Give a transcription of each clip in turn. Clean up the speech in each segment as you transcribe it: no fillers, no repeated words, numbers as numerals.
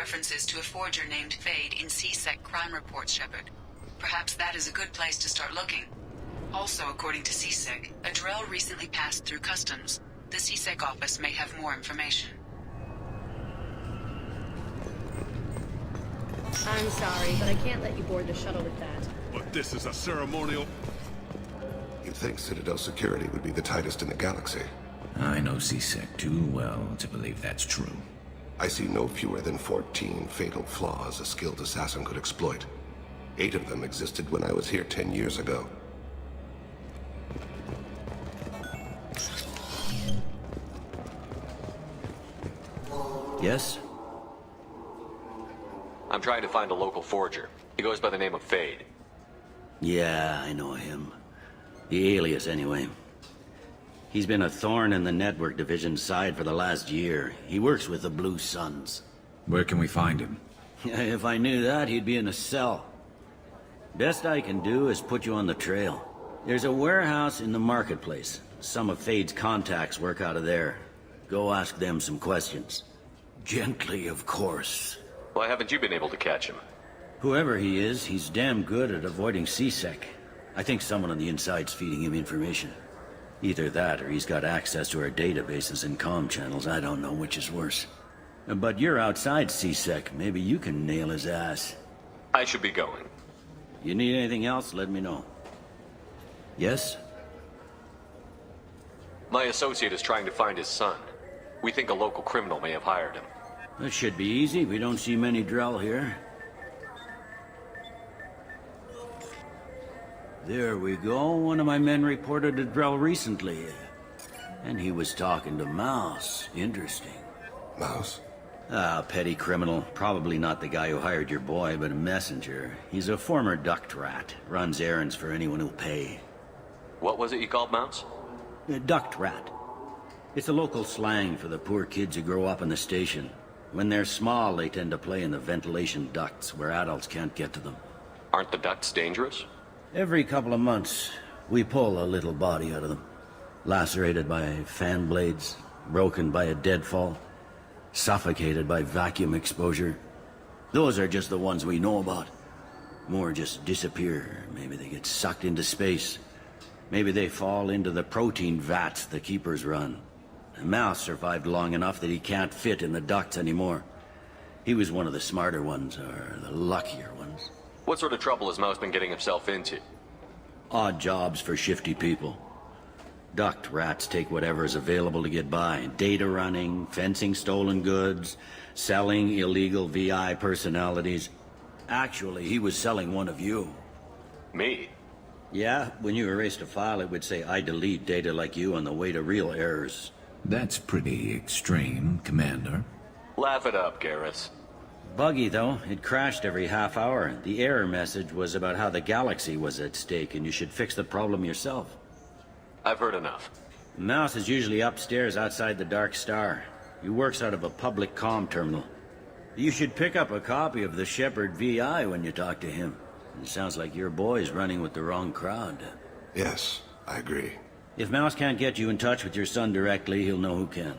references to a forger named Thane in C-Sec crime reports, Shepard. Perhaps that is a good place to start looking. Also, according to C-Sec, a Drell recently passed through customs. The C-Sec office may have more information. I'm sorry, but I can't let you board the shuttle with that. But this is a ceremonial... You'd think Citadel security would be the tightest in the galaxy. I know C-Sec too well to believe that's true. I see no fewer than 14 fatal flaws a skilled assassin could exploit. 8 of them existed when I was here 10 years ago. Yes? I'm trying to find a local forger. He goes by the name of Fade. Yeah, I know him. The alias, anyway. He's been a thorn in the network division's side for the last year. He works with the Blue Suns. Where can we find him? If I knew that, he'd be in a cell. Best I can do is put you on the trail. There's a warehouse in the marketplace. Some of Fade's contacts work out of there. Go ask them some questions. Gently, of course. Why haven't you been able to catch him? Whoever he is, he's damn good at avoiding C-Sec. I think someone on the inside's feeding him information. Either that, or he's got access to our databases and comm channels. I don't know which is worse. But you're outside C-Sec. Maybe you can nail his ass. I should be going. You need anything else, let me know. Yes? My associate is trying to find his son. We think a local criminal may have hired him. That should be easy. We don't see many Drell here. There we go. One of my men reported a Drell recently. And he was talking to Mouse. Interesting. Mouse? Ah, petty criminal. Probably not the guy who hired your boy, but a messenger. He's a former duct rat. Runs errands for anyone who'll pay. What was it you called Mouse? A duct rat. It's a local slang for the poor kids who grow up in the station. When they're small, they tend to play in the ventilation ducts where adults can't get to them. Aren't the ducts dangerous? Every couple of months, we pull a little body out of them. Lacerated by fan blades, broken by a deadfall, suffocated by vacuum exposure. Those are just the ones we know about. More just disappear. Maybe they get sucked into space. Maybe they fall into the protein vats the Keepers run. Mouse survived long enough that he can't fit in the ducts anymore. He was one of the smarter ones, or the luckier ones. What sort of trouble has Mouse been getting himself into? Odd jobs for shifty people. Duct rats take whatever is available to get by. Data running, fencing stolen goods, selling illegal VI personalities. Actually, he was selling one of you. Me? Yeah, when you erased a file, it would say, I delete data like you on the way to real errors. That's pretty extreme, Commander. Laugh it up, Garrus. Buggy, though. It crashed every half hour. The error message was about how the galaxy was at stake, and you should fix the problem yourself. I've heard enough. Mouse is usually upstairs outside the Dark Star. He works out of a public comm terminal. You should pick up a copy of the Shepard VI when you talk to him. It sounds like your boy's running with the wrong crowd. Yes, I agree. If Mouse can't get you in touch with your son directly, he'll know who can.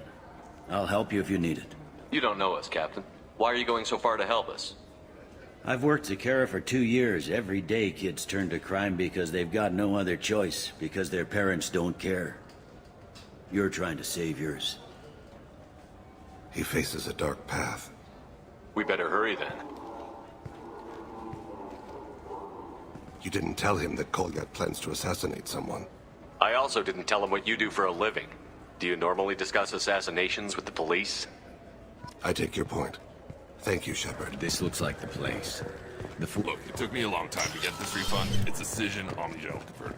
I'll help you if you need it. You don't know us, Captain. Why are you going so far to help us? I've worked Zakera for 2 years. Every day kids turn to crime because they've got no other choice, because their parents don't care. You're trying to save yours. He faces a dark path. We better hurry then. You didn't tell him that Kolgat plans to assassinate someone. I also didn't tell him what you do for a living. Do you normally discuss assassinations with the police? I take your point. Thank you, Shepard. This looks like the place. Look, it took me a long time to get this refund. It's a Cision Omnigel converter.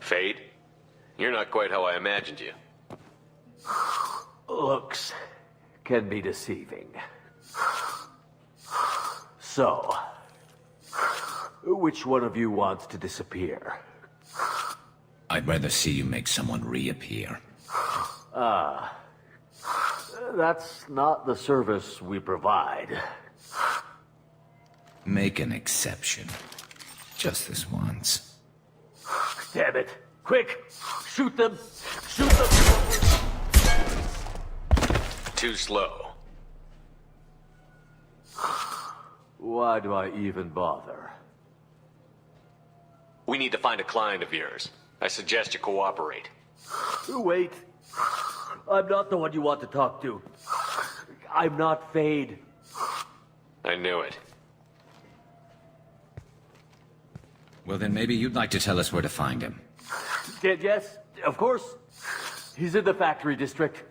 Fade? You're not quite how I imagined you. Looks can be deceiving. So, which one of you wants to disappear? I'd rather see you make someone reappear. That's not the service we provide. Make an exception. Just this once. Damn it. Quick! Shoot them! Shoot them! Too slow. Why do I even bother? We need to find a client of yours. I suggest you cooperate. Wait. I'm not the one you want to talk to. I'm not Fade. I knew it. Well, then maybe you'd like to tell us where to find him. Yes, of course. He's in the factory district.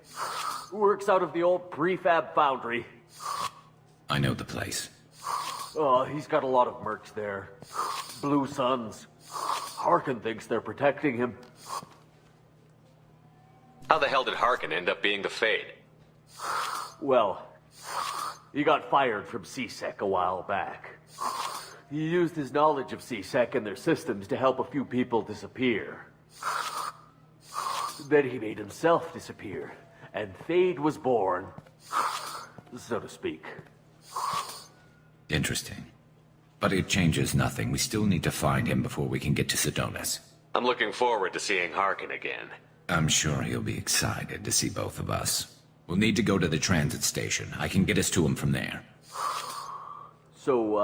Works out of the old prefab foundry. I know the place. Oh, he's got a lot of mercs there. Blue Suns. Harkin thinks they're protecting him. How the hell did Harkin end up being the Fade? Well, he got fired from C-Sec a while back. He used his knowledge of C-Sec and their systems to help a few people disappear. Then he made himself disappear, and Fade was born, so to speak. Interesting. But it changes nothing. We still need to find him before we can get to Sedonis. I'm looking forward to seeing Harkin again. I'm sure he'll be excited to see both of us. We'll need to go to the transit station. I can get us to him from there. So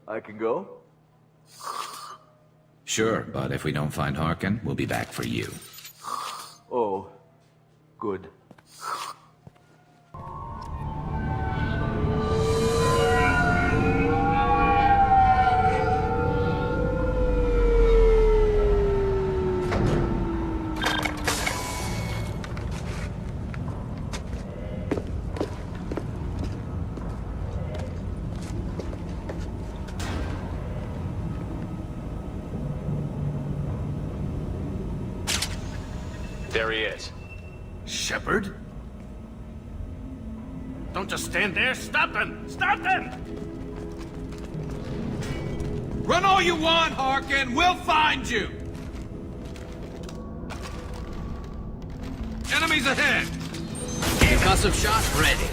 I can go? Sure, but if we don't find Harkin, we'll be back for you. Oh, good. There he is. Shepard? Don't just stand there. Stop them! Stop them! Run all you want, Harkin. We'll find you. Enemies ahead. Concussive shot ready.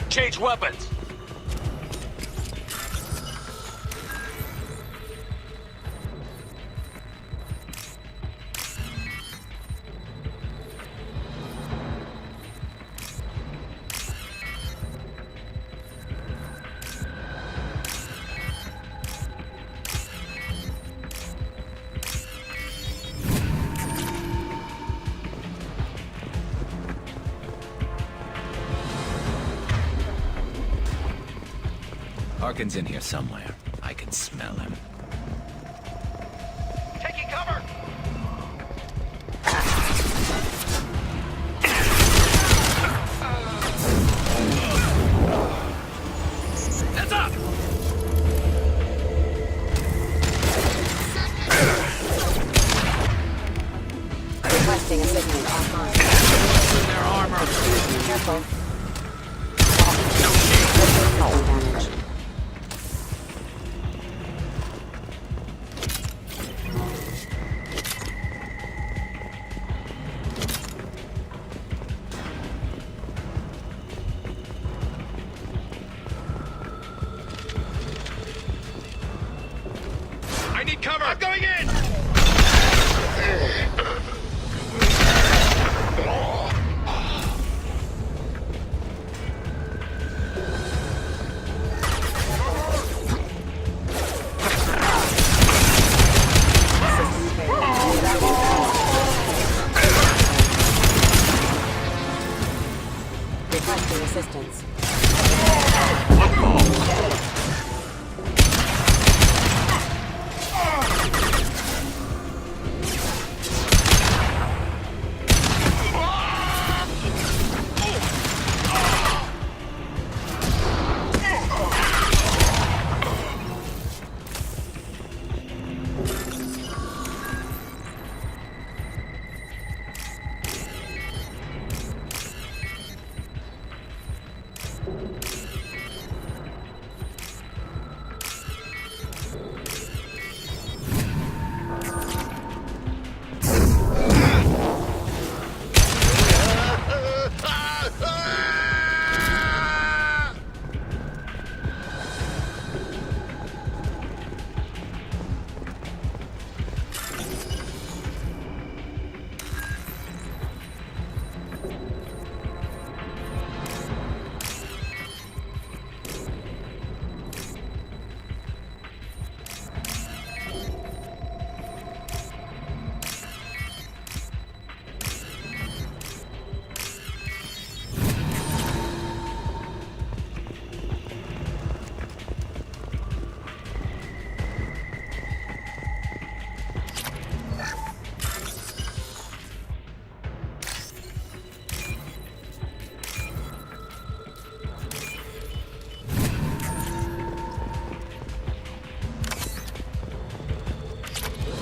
Change weapons! Harkin's in here somewhere. I can smell him. Taking cover! Heads up! Requesting a signal online. In their armor. Careful. No shield. Damage. I need cover. I'm going in. Requesting assistance.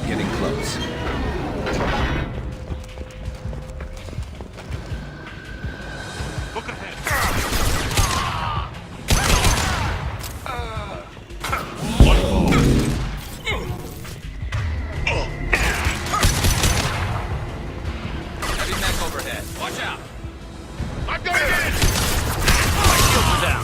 Getting close. Look ahead. Heavy mech overhead. Watch out. I'm going in. My shields are down.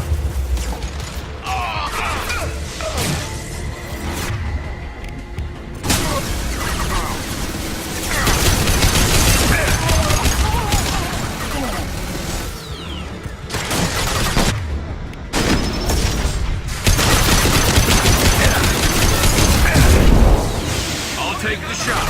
I'll take the shot.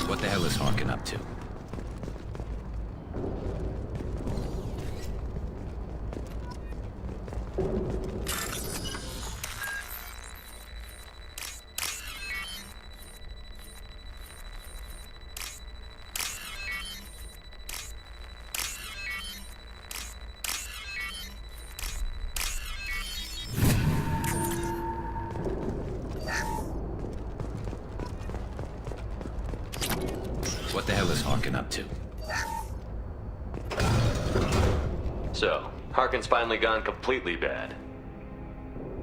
What the hell is Harkin up to? What the hell is Harkin up to? So, Harkin's finally gone completely bad.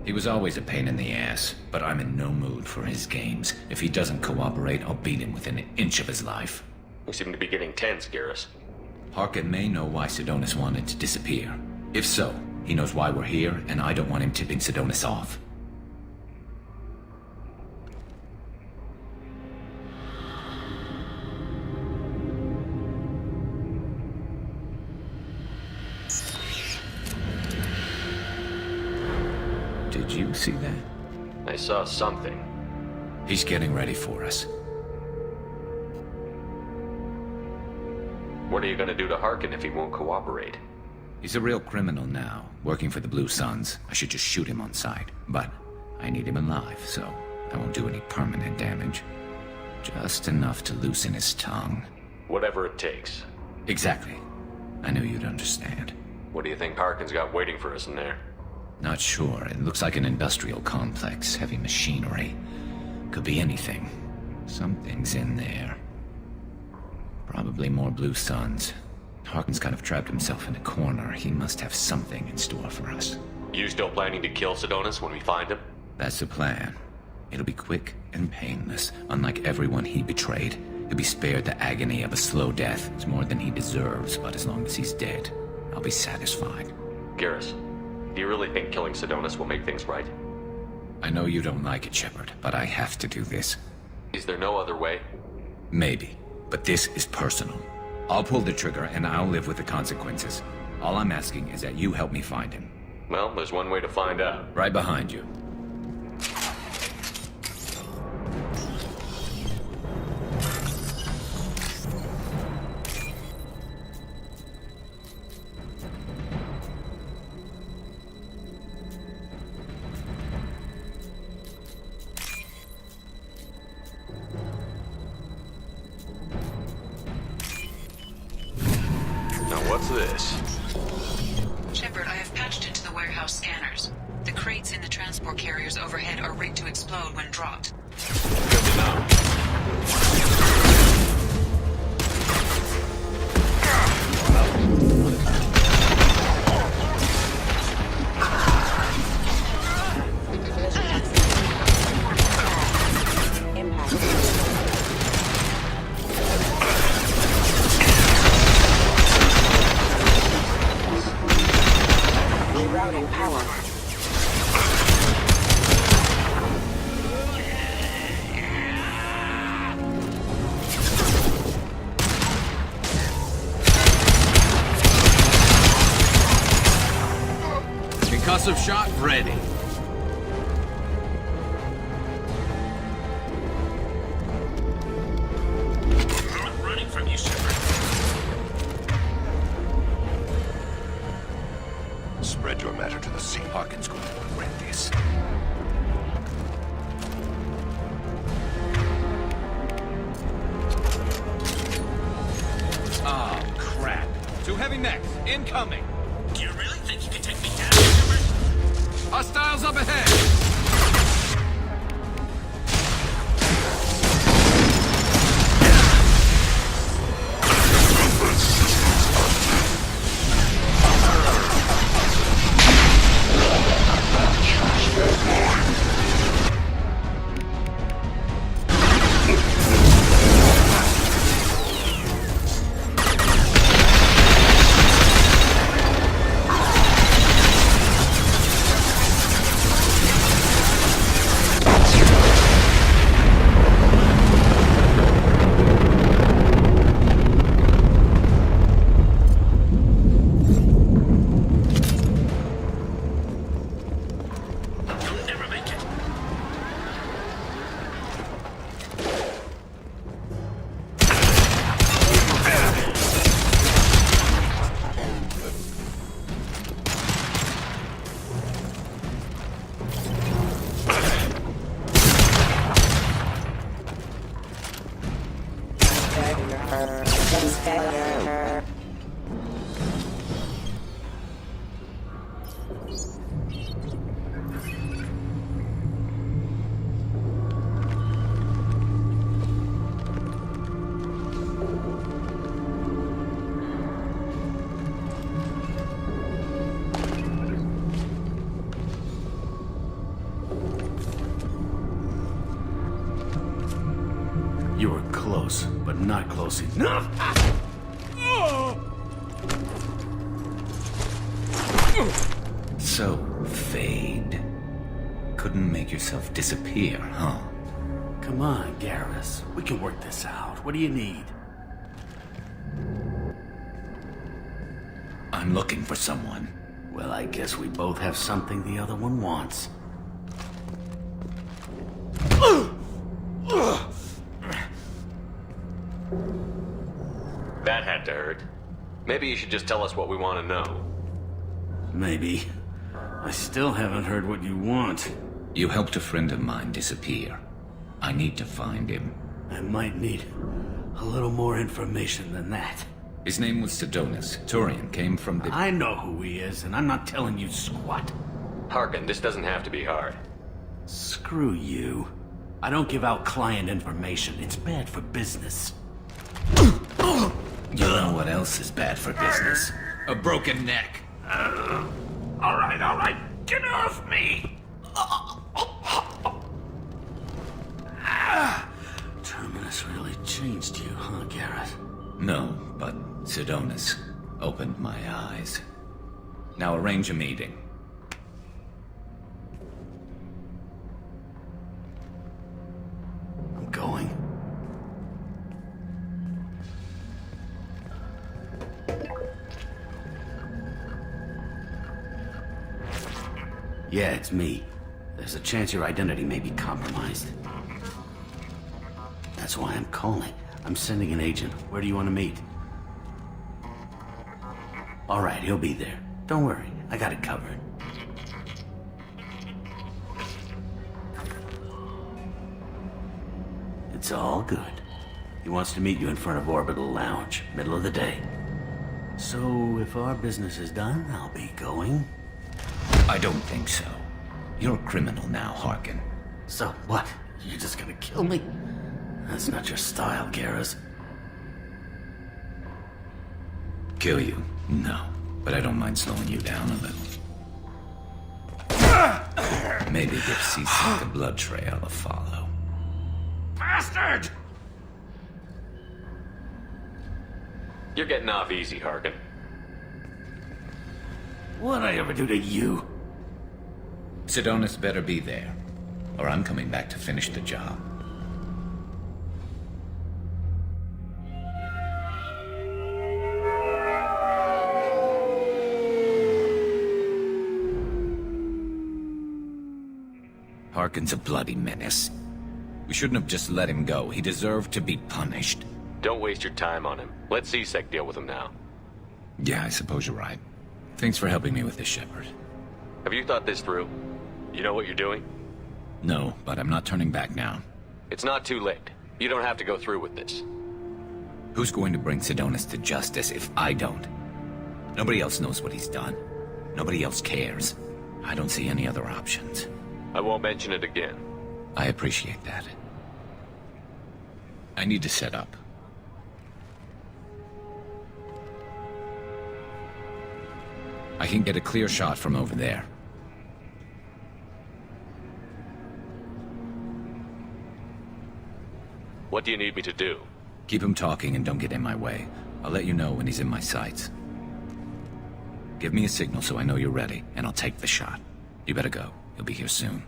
He was always a pain in the ass, but I'm in no mood for his games. If he doesn't cooperate, I'll beat him within an inch of his life. You seem to be getting tense, Garrus. Harkin may know why Sidonis wanted to disappear. If so, he knows why we're here, and I don't want him tipping Sidonis off. Did you see that? I saw something. He's getting ready for us. What are you gonna do to Harkin if he won't cooperate? He's a real criminal now, working for the Blue Suns. I should just shoot him on sight. But I need him alive, so I won't do any permanent damage. Just enough to loosen his tongue. Whatever it takes. Exactly. I knew you'd understand. What do you think Harkin's got waiting for us in there? Not sure. It looks like an industrial complex, heavy machinery. Could be anything. Something's in there. Probably more Blue Suns. Harkin's kind of trapped himself in a corner. He must have something in store for us. You still planning to kill Sidonis when we find him? That's the plan. It'll be quick and painless. Unlike everyone he betrayed, he'll be spared the agony of a slow death. It's more than he deserves, but as long as he's dead, I'll be satisfied. Garrus, do you really think killing Sidonis will make things right? I know you don't like it, Shepard, but I have to do this. Is there no other way? Maybe, but this is personal. I'll pull the trigger and I'll live with the consequences. All I'm asking is that you help me find him. Well, there's one way to find out. Right behind you. What's this? Shepard, I have patched into the warehouse scanners. The crates in the transport carriers overhead are rigged to explode when dropped. Good to know. Rerouting power. Concussive shot ready. I'm not running from you, Shepard. Spread your matter to the scene. Harkin's going to regret this. Oh, crap. Two heavy mechs, incoming. Do you really think you can take me down, Shepard? Hostiles up ahead. You'll never make it. You were close, but not close enough. So, Fade. Couldn't make yourself disappear, huh? Come on, Garrus. We can work this out. What do you need? I'm looking for someone. Well, I guess we both have something the other one wants. That had to hurt. Maybe you should just tell us what we want to know. Maybe. I still haven't heard what you want. You helped a friend of mine disappear. I need to find him. I might need a little more information than that. His name was Sidonus. Turian came from the... I know who he is, and I'm not telling you squat. Harkin, this doesn't have to be hard. Screw you. I don't give out client information. It's bad for business. You know what else is bad for business? A broken neck. All right. Get off me! Terminus really changed you, huh, Garrus? No, but Sidonus opened my eyes. Now arrange a meeting. I'm going. Yeah, it's me. There's a chance your identity may be compromised. That's why I'm calling. I'm sending an agent. Where do you want to meet? All right, he'll be there. Don't worry, I got it covered. It's all good. He wants to meet you in front of Orbital Lounge, middle of the day. So, if our business is done, I'll be going. I don't think so. You're a criminal now, Harkin. So what? You're just gonna kill me? That's not your style, Garrus. Kill you? No. But I don't mind slowing you down a little. Maybe give C-Sec a blood trail to follow. Bastard! You're getting off easy, Harkin. What'd I ever do to you? Sidonus better be there, or I'm coming back to finish the job. Harkin's a bloody menace. We shouldn't have just let him go. He deserved to be punished. Don't waste your time on him. Let C-Sec deal with him now. Yeah, I suppose you're right. Thanks for helping me with this, Shepard. Have you thought this through? You know what you're doing? No, but I'm not turning back now. It's not too late. You don't have to go through with this. Who's going to bring Sidonus to justice if I don't? Nobody else knows what he's done. Nobody else cares. I don't see any other options. I won't mention it again. I appreciate that. I need to set up. I can get a clear shot from over there. What do you need me to do? Keep him talking and don't get in my way. I'll let you know when he's in my sights. Give me a signal so I know you're ready, and I'll take the shot. You better go. He'll be here soon.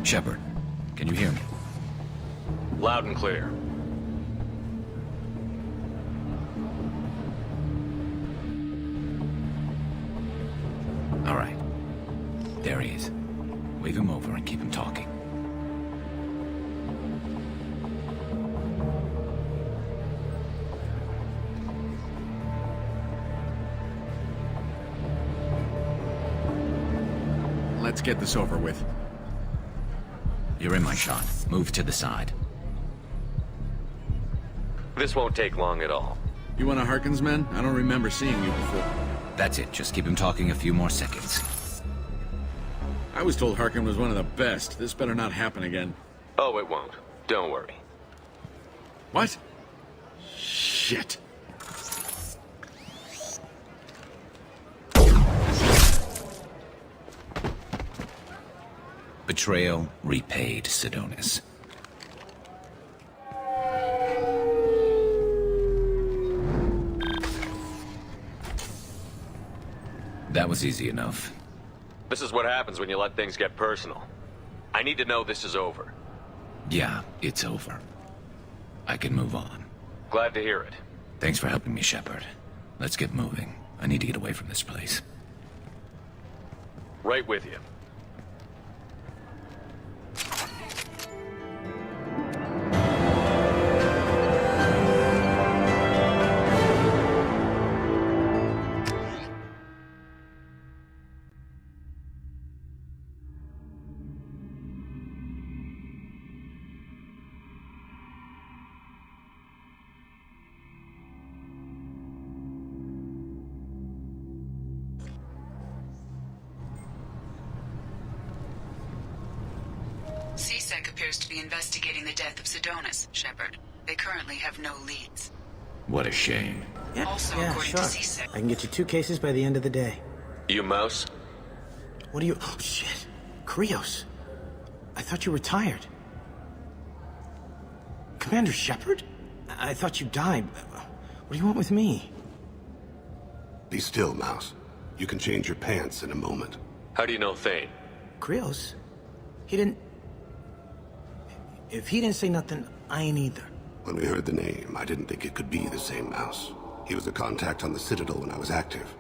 Shepard, can you hear me? Loud and clear. All right. There he is. Wave him over and keep him talking. Let's get this over with. You're in my shot. Move to the side. This won't take long at all. You one of Harkin's men? I don't remember seeing you before. That's it. Just keep him talking a few more seconds. I was told Harkin was one of the best. This better not happen again. Oh, it won't. Don't worry. What? Shit. Betrayal repaid, Sidonis. That was easy enough. This is what happens when you let things get personal. I need to know this is over. Yeah, it's over. I can move on. Glad to hear it. Thanks for helping me, Shepard. Let's get moving. I need to get away from this place. Right with you. CSEC appears to be investigating the death of Sidonis, Shepard. They currently have no leads. What a shame. Also, according to CSEC... I can get you 2 cases by the end of the day. You mouse? What are you... Oh, shit. Krios. I thought you were retired. Commander Shepard? I thought you died. What do you want with me? Be still, Mouse. You can change your pants in a moment. How do you know Thane? Krios? He didn't... If he didn't say nothing, I ain't either. When we heard the name, I didn't think it could be the same Mouse. He was a contact on the Citadel when I was active.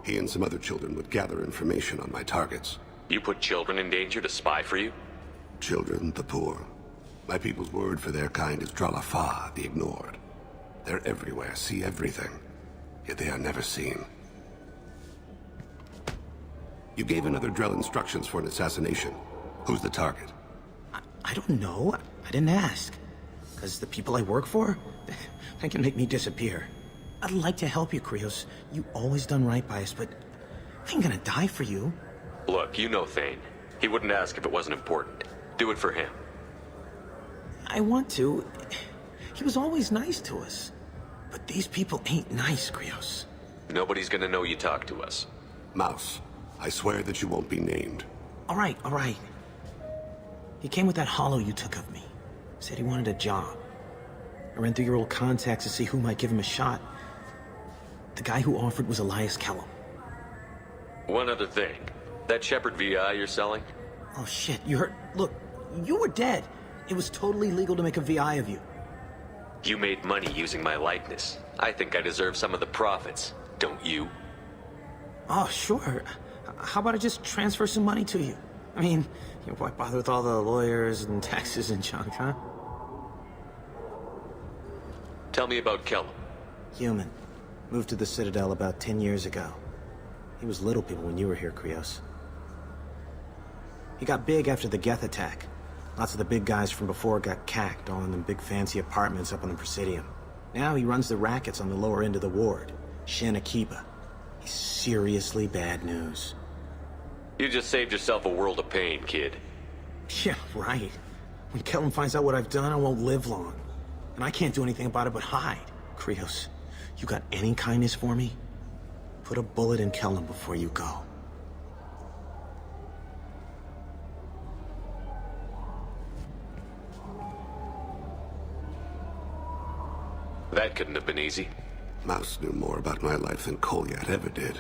He and some other children would gather information on my targets. You put children in danger to spy for you? Children, the poor. My people's word for their kind is Dralafa, the ignored. They're everywhere, see everything. Yet they are never seen. You gave another Drell instructions for an assassination. Who's the target? I don't know. I didn't ask. Because the people I work for, they can make me disappear. I'd like to help you, Krios. You always done right by us, but I ain't gonna die for you. Look, you know Thane. He wouldn't ask if it wasn't important. Do it for him. I want to. He was always nice to us. But these people ain't nice, Krios. Nobody's gonna know you talk to us. Mouse, I swear that you won't be named. All right. He came with that hollow you took of me. Said he wanted a job. I ran through your old contacts to see who might give him a shot. The guy who offered was Elias Kellum. One other thing. That Shepard VI you're selling? Oh shit, you heard... Look, you were dead. It was totally legal to make a VI of you. You made money using my likeness. I think I deserve some of the profits, don't you? Oh, sure. How about I just transfer some money to you? I mean, why bother with all the lawyers and taxes and junk, huh? Tell me about Kellum. Human. Moved to the Citadel about 10 years ago. He was little people when you were here, Krios. He got big after the Geth attack. Lots of the big guys from before got cacked, all in them big fancy apartments up on the Presidium. Now he runs the rackets on the lower end of the ward, Shin Akiba. He's seriously bad news. You just saved yourself a world of pain, kid. Yeah, right. When Kellum finds out what I've done, I won't live long. And I can't do anything about it but hide. Krios, you got any kindness for me? Put a bullet in Kellum before you go. That couldn't have been easy. Mouse knew more about my life than Kolyat ever did.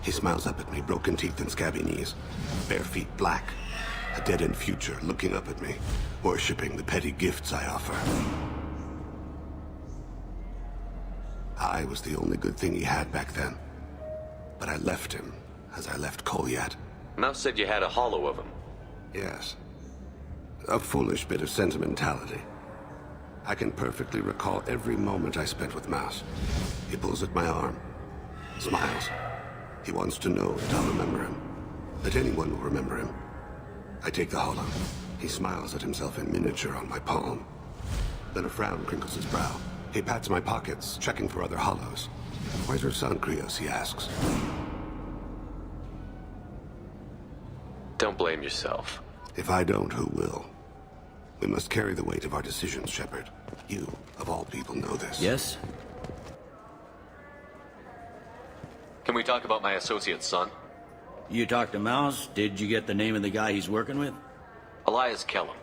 He smiles up at me, broken teeth and scabby knees. Bare feet black. A dead-end future looking up at me, worshipping the petty gifts I offer. I was the only good thing he had back then. But I left him, as I left Kolyat. Mouse said you had a hollow of him. Yes. A foolish bit of sentimentality. I can perfectly recall every moment I spent with Mouse. He pulls at my arm, smiles. He wants to know that I'll remember him, that anyone will remember him. I take the hollow. He smiles at himself in miniature on my palm. Then a frown crinkles his brow. He pats my pockets, checking for other hollows. Where's your son, Krios, he asks. Don't blame yourself. If I don't, who will? We must carry the weight of our decisions, Shepard. You, of all people, know this. Yes? Can we talk about my associate's son? You talked to Mouse? Did you get the name of the guy he's working with? Elias Kellum.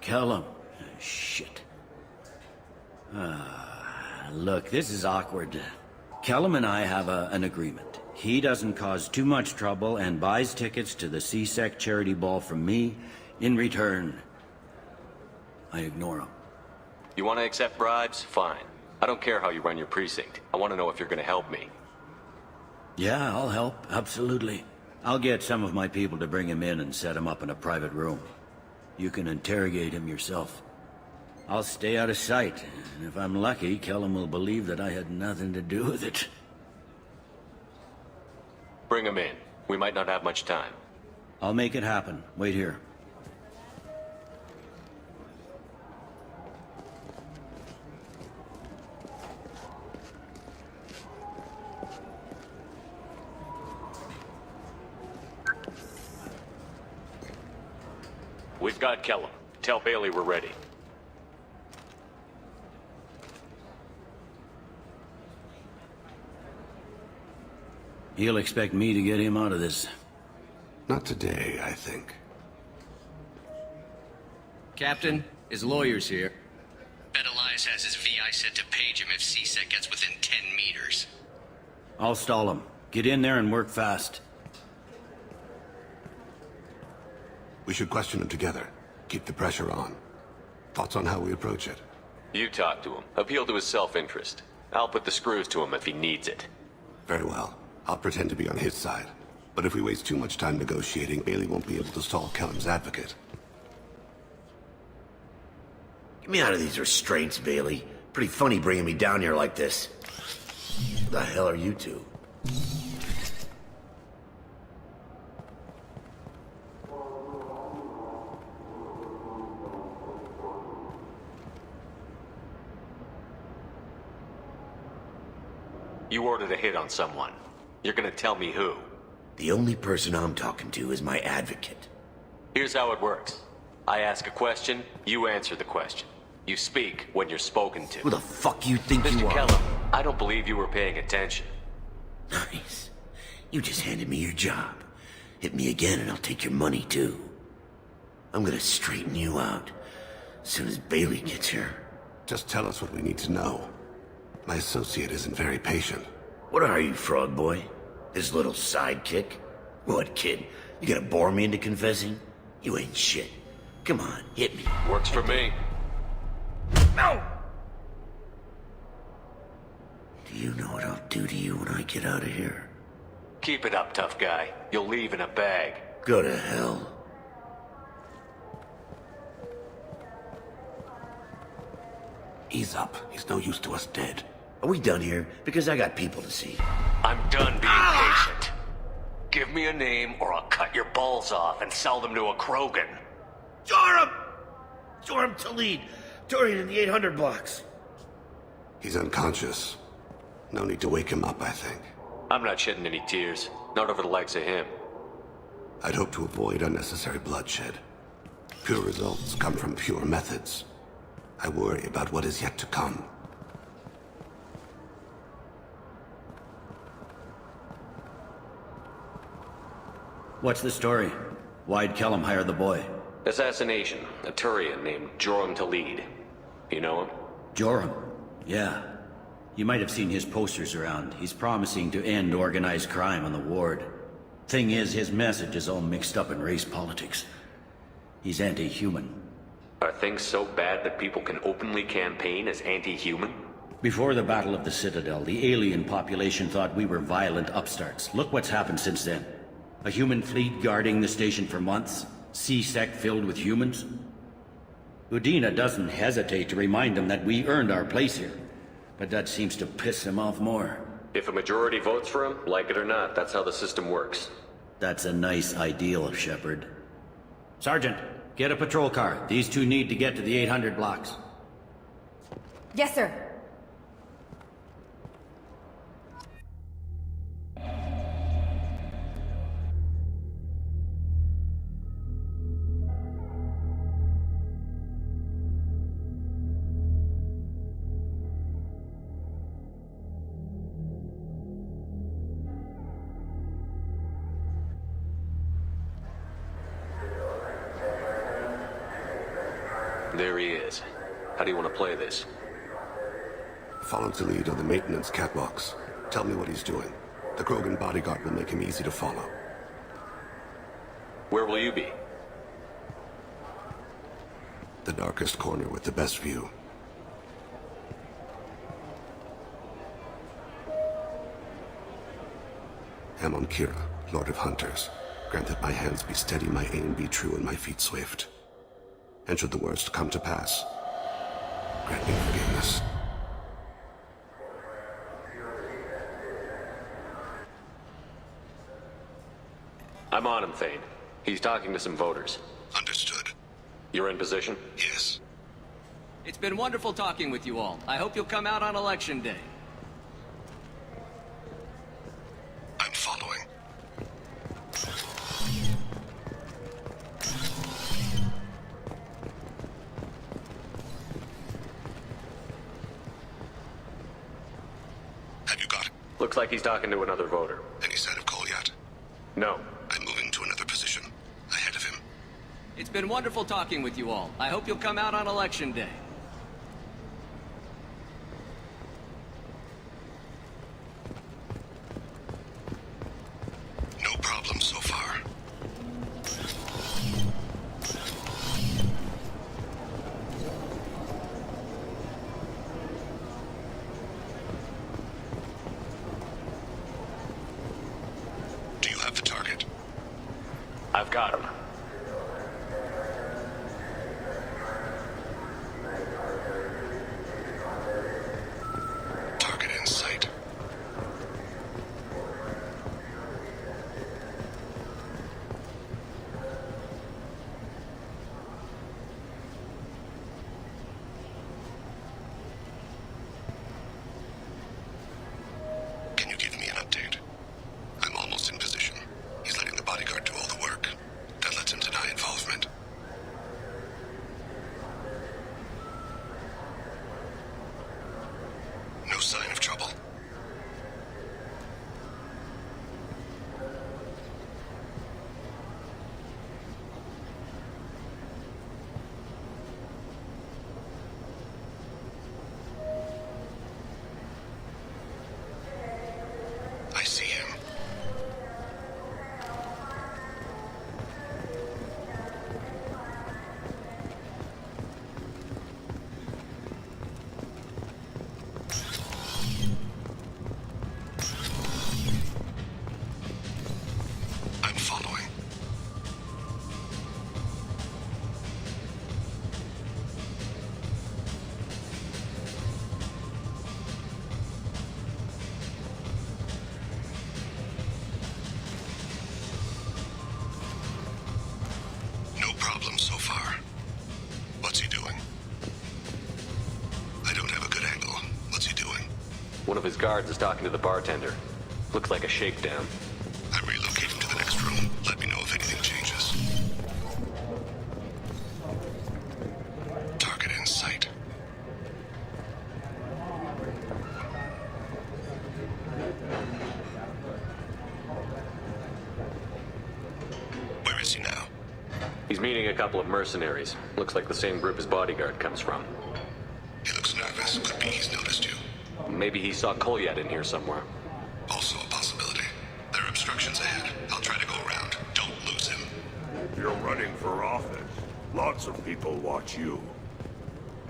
Kellum. Shit. Look, this is awkward. Kellum and I have an agreement. He doesn't cause too much trouble and buys tickets to the C-Sec charity ball from me. In return, I ignore him. You want to accept bribes? Fine. I don't care how you run your precinct. I want to know if you're going to help me. Yeah, I'll help. Absolutely. I'll get some of my people to bring him in and set him up in a private room. You can interrogate him yourself. I'll stay out of sight, and if I'm lucky, Kellum will believe that I had nothing to do with it. Bring him in. We might not have much time. I'll make it happen. Wait here. We've got Kellum. Tell Bailey we're ready. He'll expect me to get him out of this. Not today, I think. Captain, his lawyer's here. Bet Elias has his VI set to page him if C-Sec gets within 10 meters. I'll stall him. Get in there and work fast. We should question him together. Keep the pressure on. Thoughts on how we approach it? You talk to him. Appeal to his self-interest. I'll put the screws to him if he needs it. Very well. I'll pretend to be on his side. But if we waste too much time negotiating, Bailey won't be able to stall Kellum's advocate. Get me out of these restraints, Bailey. Pretty funny bringing me down here like this. Who the hell are you two? You ordered a hit on someone. You're gonna tell me who. The only person I'm talking to is my advocate. Here's how it works. I ask a question, you answer the question. You speak when you're spoken to. Who the fuck you think Mr. you are? Kellum, I don't believe you were paying attention. Nice. You just handed me your job. Hit me again and I'll take your money too. I'm gonna straighten you out as soon as Bailey gets here. Just tell us what we need to know. My associate isn't very patient. What are you, frog boy? His little sidekick? What, kid? You gonna bore me into confessing? You ain't shit. Come on, hit me. Works for me. No! Do you know what I'll do to you when I get out of here? Keep it up, tough guy. You'll leave in a bag. Go to hell. Ease up. He's no use to us dead. Are we done here? Because I got people to see. I'm done being patient. Give me a name or I'll cut your balls off and sell them to a Krogan. Joram! Joram Talid. Dorian in the 800 blocks. He's unconscious. No need to wake him up, I think. I'm not shedding any tears. Not over the likes of him. I'd hope to avoid unnecessary bloodshed. Pure results come from pure methods. I worry about what is yet to come. What's the story? Why'd Kellum hire the boy? Assassination. A Turian named Joram Talid. You know him? Joram? Yeah. You might have seen his posters around. He's promising to end organized crime on the ward. Thing is, his message is all mixed up in race politics. He's anti-human. Are things so bad that people can openly campaign as anti-human? Before the Battle of the Citadel, the alien population thought we were violent upstarts. Look what's happened since then. A human fleet guarding the station for months. C-Sec filled with humans. Udina doesn't hesitate to remind them that we earned our place here. But that seems to piss him off more. If a majority votes for him, like it or not, that's how the system works. That's a nice ideal, Shepard. Sergeant, get a patrol car. These two need to get to the 800 blocks. Yes, sir. There he is. How do you want to play this? Follow Toledo the maintenance catwalks. Tell me what he's doing. The Krogan bodyguard will make him easy to follow. Where will you be? The darkest corner with the best view. Amon Kira, Lord of Hunters. Grant that my hands be steady, my aim be true, and my feet swift. And should the worst come to pass, grant me forgiveness. I'm on him, Thane. He's talking to some voters. Understood. You're in position? Yes. It's been wonderful talking with you all. I hope you'll come out on Election Day. I'm following. Have you got it? Looks like he's talking to another voter. Any sign of Kolyat? No. I'm moving to another position. Ahead of him. It's been wonderful talking with you all. I hope you'll come out on Election Day. No problem so far. Do you have the target? I've got him. Target in sight. Can you give me an update? I'm almost in position. He's letting the bodyguard do all the work. That lets him deny involvement. No sign of trouble. I see him. I'm following. No problem so far. What's he doing? I don't have a good angle. What's he doing? One of his guards is talking to the bartender. Looks like a shakedown. I'm relocating to the next room. Let me know if anything changes. Target in sight. Where is he now? He's meeting a couple of mercenaries. Looks like the same group his bodyguard comes from. He looks nervous. Could be he's noticed you. Maybe he saw Kolyat in here somewhere. Also a possibility. There are obstructions ahead. I'll try to go around. Don't lose him. You're running for office. Lots of people watch you.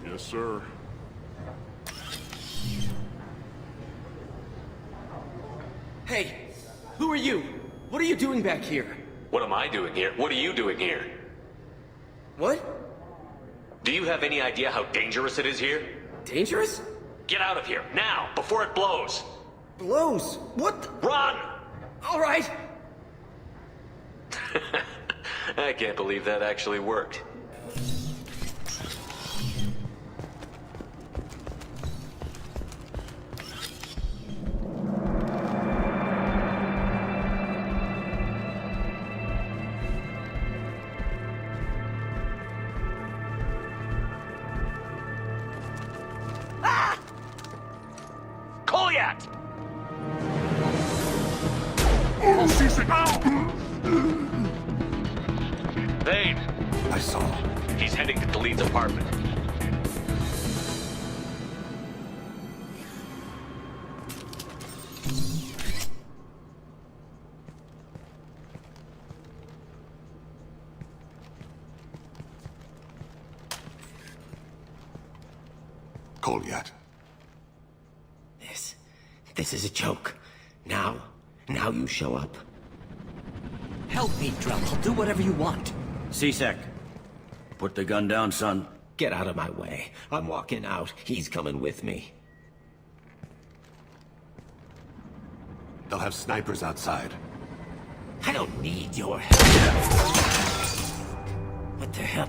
Yes, sir. Hey, who are you? What are you doing back here? What am I doing here? What are you doing here? What? Do you have any idea how dangerous it is here? Dangerous? Get out of here, now, before it blows! Blows? What the— Run! All right. I can't believe that actually worked. Kolyat! Thane! I saw. He's heading to the lead's apartment. Kolyat. This is a joke. Now you show up. Help me, Drell. I'll do whatever you want. C-Sec, put the gun down, son. Get out of my way. I'm walking out. He's coming with me. They'll have snipers outside. I don't need your help. What the hell?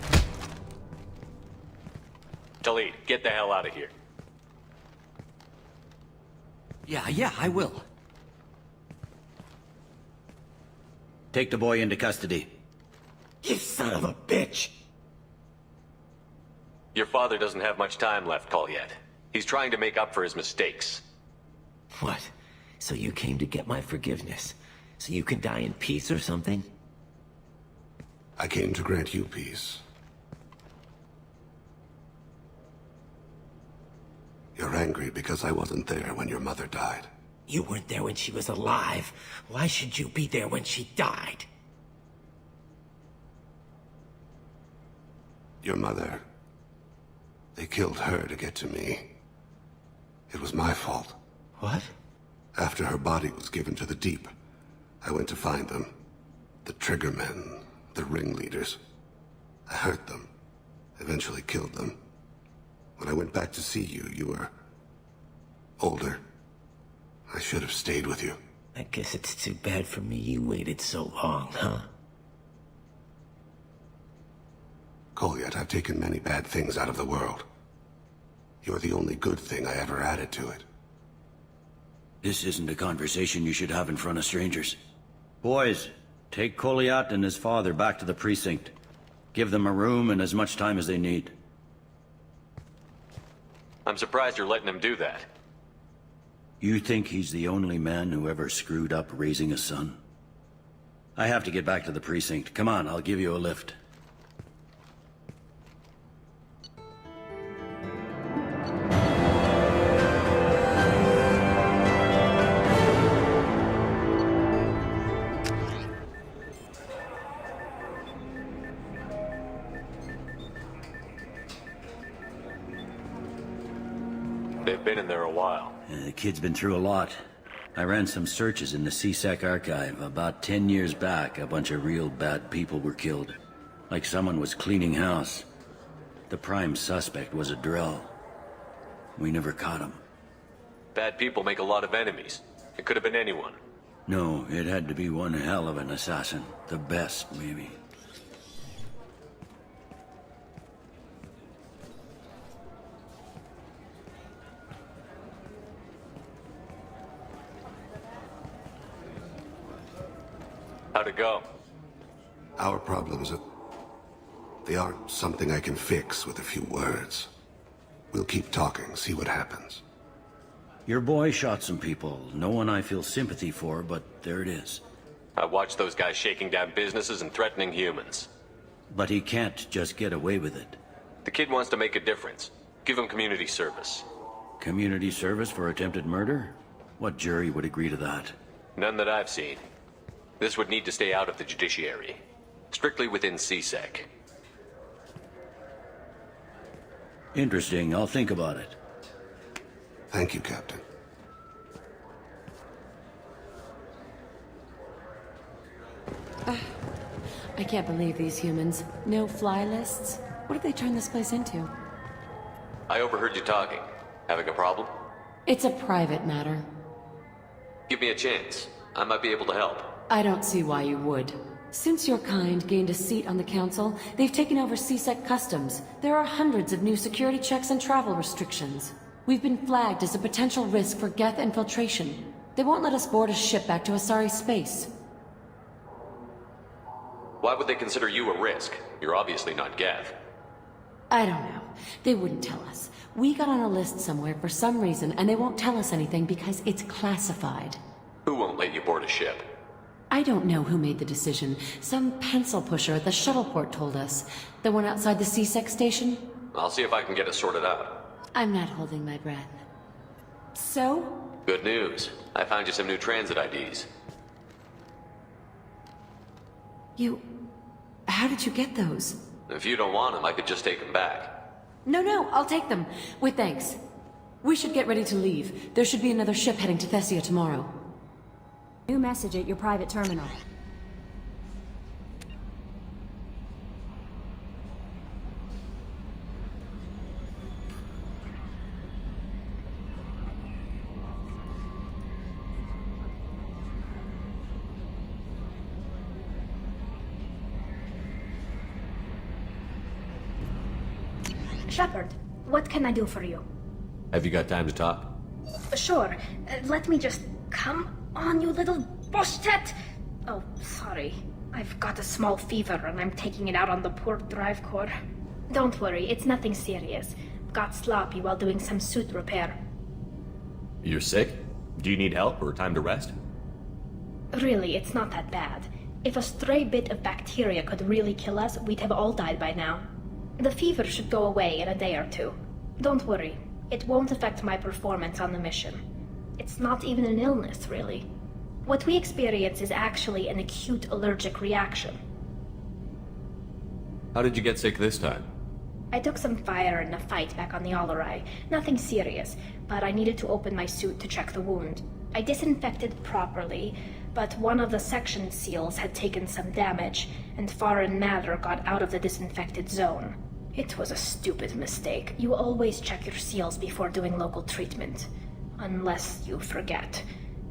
Talid, get the hell out of here. Yeah, I will. Take the boy into custody. You son of a bitch! Your father doesn't have much time left, Kolyat. He's trying to make up for his mistakes. What? So you came to get my forgiveness? So you can die in peace or something? I came to grant you peace. You're angry because I wasn't there when your mother died. You weren't there when she was alive. Why should you be there when she died? Your mother... They killed her to get to me. It was my fault. What? After her body was given to the Deep, I went to find them. The Triggermen, the ringleaders. I hurt them. Eventually killed them. When I went back to see you, you were... older. I should have stayed with you. I guess it's too bad for me you waited so long, huh? Kolyat, I've taken many bad things out of the world. You're the only good thing I ever added to it. This isn't a conversation you should have in front of strangers. Boys, take Kolyat and his father back to the precinct. Give them a room and as much time as they need. I'm surprised you're letting him do that. You think he's the only man who ever screwed up raising a son? I have to get back to the precinct. Come on, I'll give you a lift. They've been in there a while. The kid's been through a lot. I ran some searches in the C-Sec archive. About 10 years back, a bunch of real bad people were killed. Like someone was cleaning house. The prime suspect was a Drell. We never caught him. Bad people make a lot of enemies. It could have been anyone. No, it had to be one hell of an assassin. The best, maybe. How'd it go? Our problems they aren't something I can fix with a few words. We'll keep talking, see what happens. Your boy shot some people. No one I feel sympathy for, but there it is. I watched those guys shaking down businesses and threatening humans. But he can't just get away with it. The kid wants to make a difference. Give him community service. Community service for attempted murder? What jury would agree to that? None that I've seen. This would need to stay out of the judiciary. Strictly within C-Sec. Interesting. I'll think about it. Thank you, Captain. I can't believe these humans. No fly lists? What did they turn this place into? I overheard you talking. Having a problem? It's a private matter. Give me a chance. I might be able to help. I don't see why you would. Since your kind gained a seat on the council, they've taken over C-Sec customs. There are hundreds of new security checks and travel restrictions. We've been flagged as a potential risk for Geth infiltration. They won't let us board a ship back to Asari space. Why would they consider you a risk? You're obviously not Geth. I don't know. They wouldn't tell us. We got on a list somewhere for some reason, and they won't tell us anything because it's classified. Who won't let you board a ship? I don't know who made the decision. Some pencil pusher at the shuttle port told us. The one outside the C-Sec station? I'll see if I can get it sorted out. I'm not holding my breath. So? Good news. I found you some new transit IDs. How did you get those? If you don't want them, I could just take them back. No, I'll take them. With thanks. We should get ready to leave. There should be another ship heading to Thessia tomorrow. New message at your private terminal. Shepard, what can I do for you? Have you got time to talk? Sure. Let me just... Come on, you little bushtet! Oh, sorry. I've got a small fever and I'm taking it out on the poor drive core. Don't worry, it's nothing serious. Got sloppy while doing some suit repair. You're sick? Do you need help or time to rest? Really, it's not that bad. If a stray bit of bacteria could really kill us, we'd have all died by now. The fever should go away in a day or two. Don't worry, it won't affect my performance on the mission. It's not even an illness, really. What we experience is actually an acute allergic reaction. How did you get sick this time? I took some fire in a fight back on the Allerai. Nothing serious, but I needed to open my suit to check the wound. I disinfected properly, but one of the section seals had taken some damage, and foreign matter got out of the disinfected zone. It was a stupid mistake. You always check your seals before doing local treatment. Unless you forget.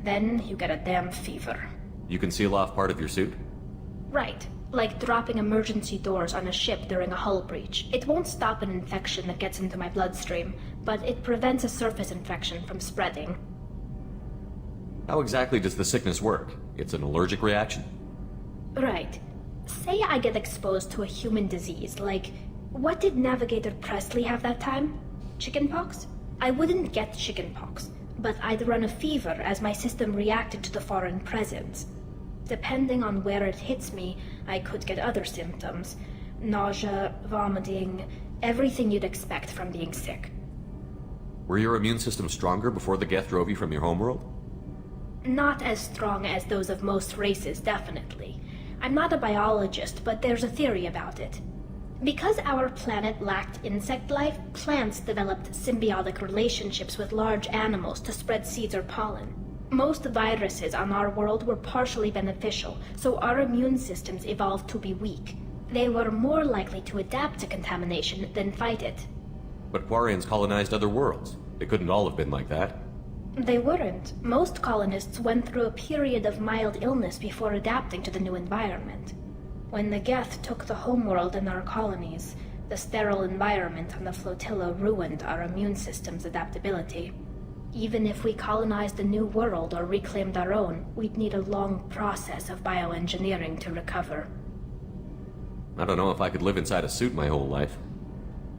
Then you get a damn fever. You can seal off part of your suit? Right. Like dropping emergency doors on a ship during a hull breach. It won't stop an infection that gets into my bloodstream, but it prevents a surface infection from spreading. How exactly does the sickness work? It's an allergic reaction? Right. Say I get exposed to a human disease, like... What did Navigator Presley have that time? Chickenpox? I wouldn't get chickenpox, but I'd run a fever as my system reacted to the foreign presence. Depending on where it hits me, I could get other symptoms. Nausea, vomiting, everything you'd expect from being sick. Were your immune system stronger before the Geth drove you from your homeworld? Not as strong as those of most races, definitely. I'm not a biologist, but there's a theory about it. Because our planet lacked insect life, plants developed symbiotic relationships with large animals to spread seeds or pollen. Most viruses on our world were partially beneficial, so our immune systems evolved to be weak. They were more likely to adapt to contamination than fight it. But Quarians colonized other worlds. They couldn't all have been like that. They weren't. Most colonists went through a period of mild illness before adapting to the new environment. When the Geth took the homeworld and our colonies, the sterile environment on the flotilla ruined our immune system's adaptability. Even if we colonized a new world or reclaimed our own, we'd need a long process of bioengineering to recover. I don't know if I could live inside a suit my whole life.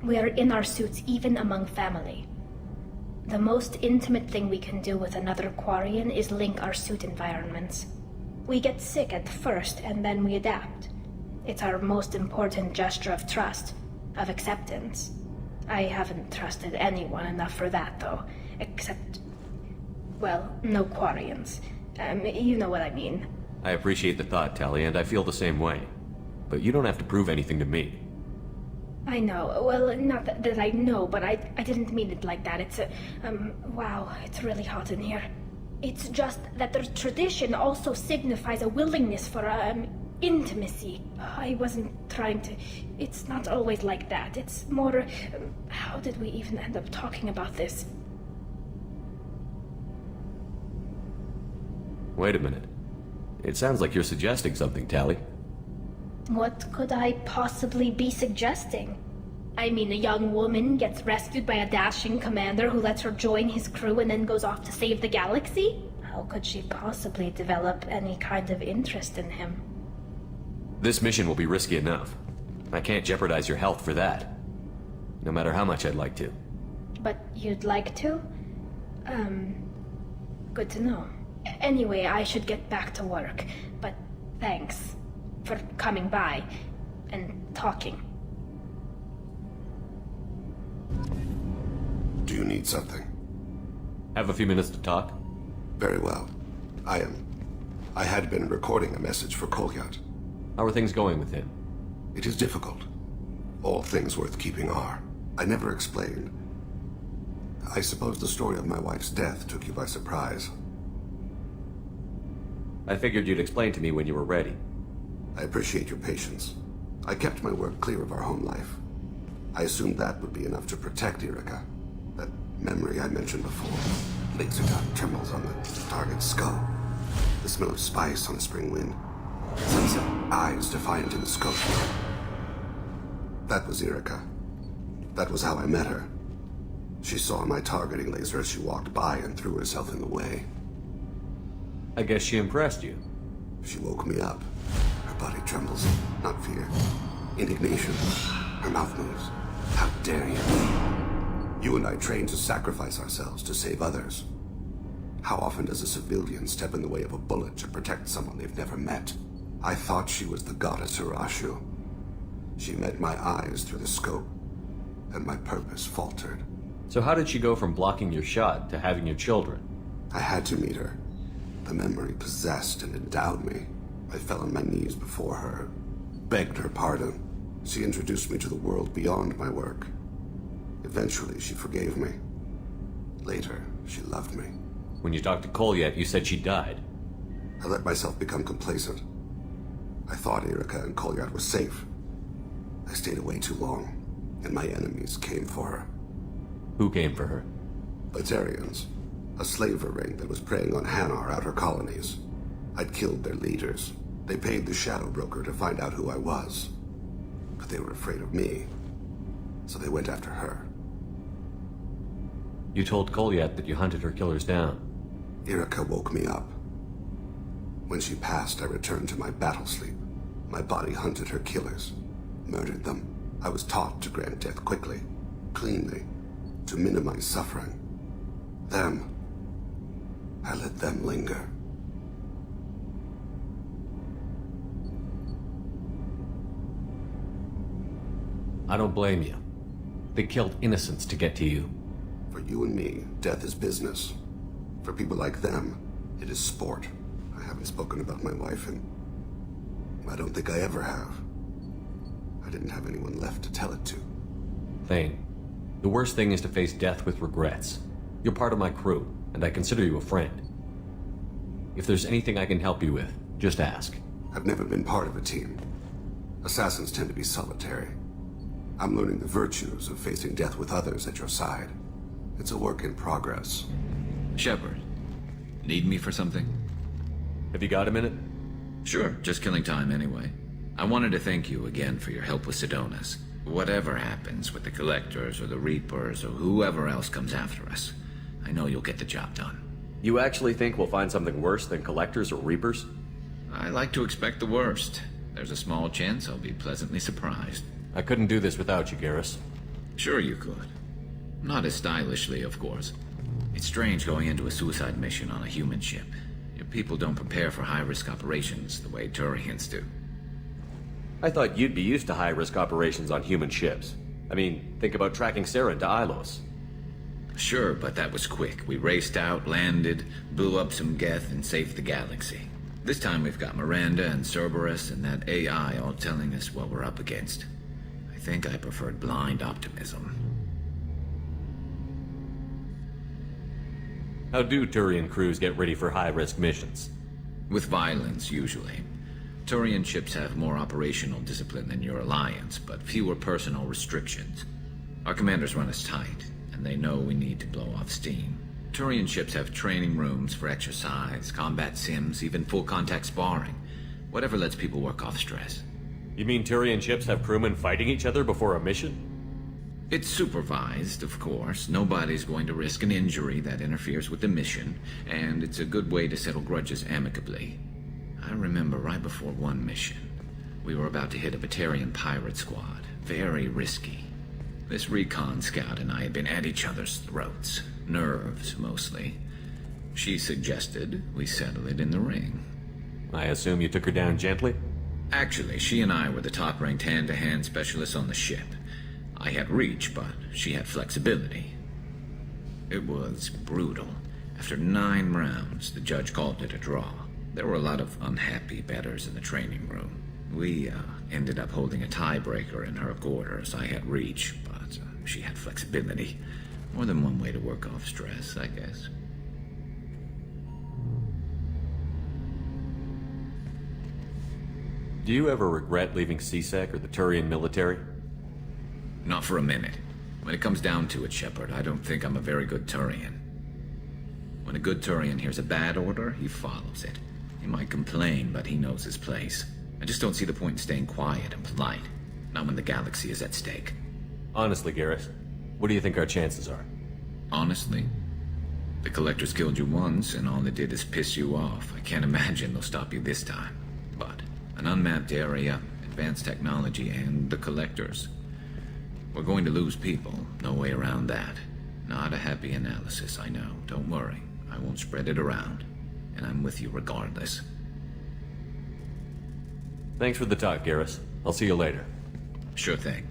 We are in our suits even among family. The most intimate thing we can do with another Quarian is link our suit environments. We get sick at first, and then we adapt. It's our most important gesture of trust, of acceptance. I haven't trusted anyone enough for that, though. Except... well, no Quarians. You know what I mean. I appreciate the thought, Tali, and I feel the same way. But you don't have to prove anything to me. I know. Well, not that I know, but I didn't mean it like that. It's wow, it's really hot in here. It's just that the tradition also signifies a willingness for, intimacy. I wasn't trying to... It's not always like that. It's more... how did we even end up talking about this? Wait a minute. It sounds like you're suggesting something, Tali. What could I possibly be suggesting? I mean, a young woman gets rescued by a dashing commander who lets her join his crew and then goes off to save the galaxy? How could she possibly develop any kind of interest in him? This mission will be risky enough. I can't jeopardize your health for that. No matter how much I'd like to. But you'd like to? Good to know. Anyway, I should get back to work. But thanks for coming by and talking. Do you need something? Have a few minutes to talk? Very well. I had been recording a message for Kolyat. How are things going with him? It is difficult. All things worth keeping are. I never explained. I suppose the story of my wife's death took you by surprise. I figured you'd explain to me when you were ready. I appreciate your patience. I kept my work clear of our home life. I assumed that would be enough to protect Erica. That memory I mentioned before. Laser dot trembles on the target's skull. The smell of spice on a spring wind. Sunset eyes defiant in the scope. That was Erica. That was how I met her. She saw my targeting laser as she walked by and threw herself in the way. I guess she impressed you. She woke me up. Her body trembles. Not fear. Indignation. Her mouth moves. How dare you? You and I trained to sacrifice ourselves to save others. How often does a civilian step in the way of a bullet to protect someone they've never met? I thought she was the goddess Urashu. She met my eyes through the scope, and my purpose faltered. So how did she go from blocking your shot to having your children? I had to meet her. The memory possessed and endowed me. I fell on my knees before her, begged her pardon. She introduced me to the world beyond my work. Eventually, she forgave me. Later, she loved me. When you talked to Kolyat, you said she died. I let myself become complacent. I thought Erica and Kolyat were safe. I stayed away too long, and my enemies came for her. Who came for her? Batarians. A slaver ring that was preying on Hanar outer colonies. I'd killed their leaders. They paid the Shadow Broker to find out who I was. But they were afraid of me, so they went after her. You told Kolyat that you hunted her killers down. Erica woke me up. When she passed, I returned to my battle sleep. My body hunted her killers, murdered them. I was taught to grant death quickly, cleanly, to minimize suffering. Them, I let them linger. I don't blame you. They killed innocents to get to you. For you and me, death is business. For people like them, it is sport. I haven't spoken about my wife, and I don't think I ever have. I didn't have anyone left to tell it to. Thane, the worst thing is to face death with regrets. You're part of my crew, and I consider you a friend. If there's anything I can help you with, just ask. I've never been part of a team. Assassins tend to be solitary. I'm learning the virtues of facing death with others at your side. It's a work in progress. Shepard, need me for something? Have you got a minute? Sure, just killing time anyway. I wanted to thank you again for your help with Sidonis. Whatever happens with the Collectors or the Reapers or whoever else comes after us, I know you'll get the job done. You actually think we'll find something worse than Collectors or Reapers? I like to expect the worst. There's a small chance I'll be pleasantly surprised. I couldn't do this without you, Garrus. Sure you could. Not as stylishly, of course. It's strange going into a suicide mission on a human ship. Your people don't prepare for high-risk operations the way Turians do. I thought you'd be used to high-risk operations on human ships. I mean, think about tracking Sarah to Ilos. Sure, but that was quick. We raced out, landed, blew up some Geth, and saved the galaxy. This time we've got Miranda and Cerberus and that AI all telling us what we're up against. I think I preferred blind optimism. How do Turian crews get ready for high-risk missions? With violence, usually. Turian ships have more operational discipline than your alliance, but fewer personal restrictions. Our commanders run us tight, and they know we need to blow off steam. Turian ships have training rooms for exercise, combat sims, even full-contact sparring. Whatever lets people work off stress. You mean Turian ships have crewmen fighting each other before a mission? It's supervised, of course. Nobody's going to risk an injury that interferes with the mission, and it's a good way to settle grudges amicably. I remember right before one mission, we were about to hit a Batarian pirate squad. Very risky. This recon scout and I had been at each other's throats. Nerves, mostly. She suggested we settle it in the ring. I assume you took her down gently? Actually, she and I were the top-ranked hand-to-hand specialists on the ship. I had reach, but she had flexibility. It was brutal. After 9 rounds, the judge called it a draw. There were a lot of unhappy bettors in the training room. We ended up holding a tiebreaker in her quarters. I had reach, but she had flexibility. More than one way to work off stress, I guess. Do you ever regret leaving C-Sec or the Turian military? Not for a minute. When it comes down to it, Shepard, I don't think I'm a very good Turian. When a good Turian hears a bad order, he follows it. He might complain, but he knows his place. I just don't see the point in staying quiet and polite. Not when the galaxy is at stake. Honestly, Garrus, what do you think our chances are? Honestly? The Collectors killed you once, and all they did is piss you off. I can't imagine they'll stop you this time. But an unmapped area, advanced technology, and the Collectors. We're going to lose people. No way around that. Not a happy analysis, I know. Don't worry. I won't spread it around. And I'm with you regardless. Thanks for the talk, Garrus. I'll see you later. Sure thing.